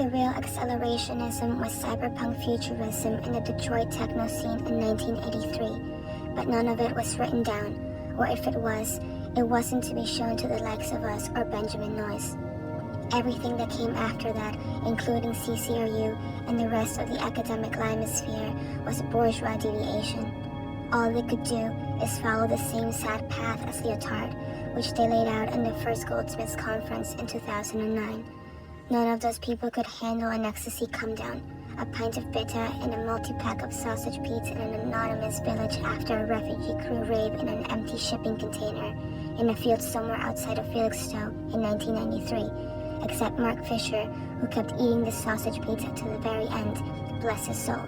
The real accelerationism was cyberpunk futurism in the Detroit techno scene in 1983, but none of it was written down, or if it was, it wasn't to be shown to the likes of us or Benjamin Noyes. Everything that came after that, including CCRU and the rest of the academic limosphere, was a bourgeois deviation. All they could do is follow the same sad path as Lyotard, which they laid out in the first Goldsmiths Conference in 2009. None of those people could handle an ecstasy come-down, a pint of bitter and a multi-pack of sausage pizza in an anonymous village after a refugee crew rave in an empty shipping container in a field somewhere outside of Felixstowe in 1993, except Mark Fisher, who kept eating the sausage pizza to the very end, bless his soul.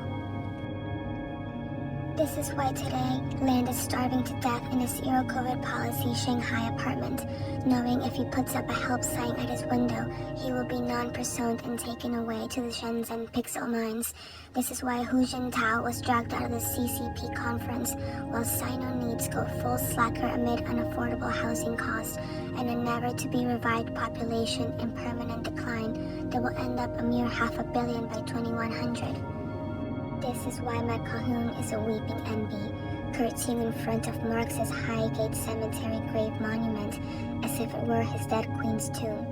This is why today, Land is starving to death in a zero-COVID policy Shanghai apartment, knowing if he puts up a help sign at his window, he will be non-personed and taken away to the Shenzhen pixel mines. This is why Hu Jintao was dragged out of the CCP conference, while Sino needs go full slacker amid unaffordable housing costs and a never-to-be-revived population in permanent decline that will end up a mere $500 million by 2100. This is why Matt Calhoun is a weeping NB, curtsying in front of Marx's Highgate Cemetery grave monument as if it were his dead queen's tomb.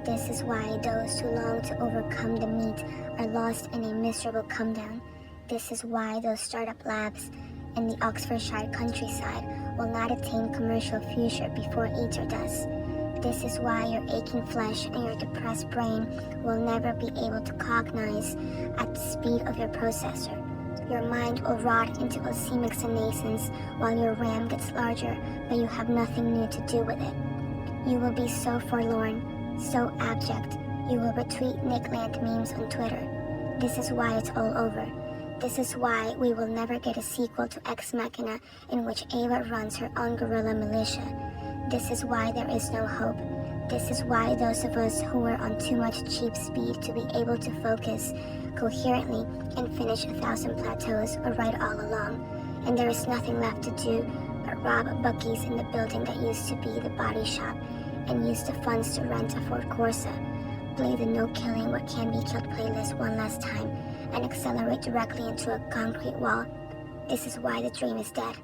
This is why those who long to overcome the meat are lost in a miserable come-down. This is why those startup labs in the Oxfordshire countryside will not attain commercial future before ITER does. This is why your aching flesh and your depressed brain will never be able to cognize at the speed of your processor. Your mind will rot into ischemic senescence while your RAM gets larger, but you have nothing new to do with it. You will be so forlorn, so abject, you will retweet Nick Land memes on Twitter. This is why it's all over. This is why we will never get a sequel to Ex Machina in which Ava runs her own guerrilla militia. This is why there is no hope. This is why those of us who were on too much cheap speed to be able to focus coherently and finish 1,000 plateaus or ride all along, and there is nothing left to do but rob bookies in the building that used to be the body shop and use the funds to rent a Ford Corsa, play the No Killing What Can Be Killed playlist one last time, and accelerate directly into a concrete wall. This is why the dream is dead.